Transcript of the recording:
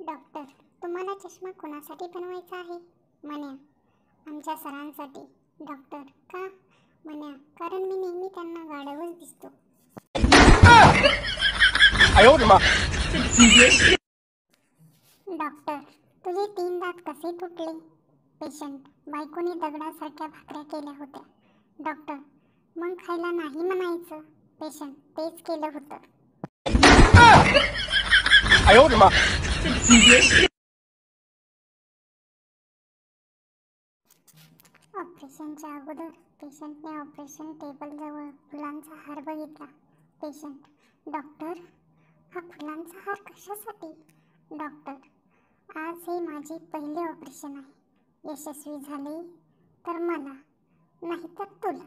Doctor, तुम्हाला चष्मा कोणासाठी बनवायचा आहे? म्हण्या, आमच्या सरांसाठी. डॉक्टर, का? म्हण्या, कारण मी नेहमी त्यांना गाढवच दिसतो. डॉक्टर, तुझे 3 दात कसे तुटले? पेशंट, बायकोने दगडासारख्या भाकऱ्या केल्या होत्या. डॉक्टर, मग खायला नाही म्हणायचं. पेशंट, तेच केलं होतं. ऑपरेशनच्या अगोदर पेशंटने ऑपरेशन टेबलजवळ फुलांचा हार बघितला. पेशंट, डॉक्टर, हा फुलांचा हार कशासाठी? डॉक्टर, आज हे माझे पहिले ऑपरेशन आहे. यशस्वी झाले तर मला, नाही तर तुला.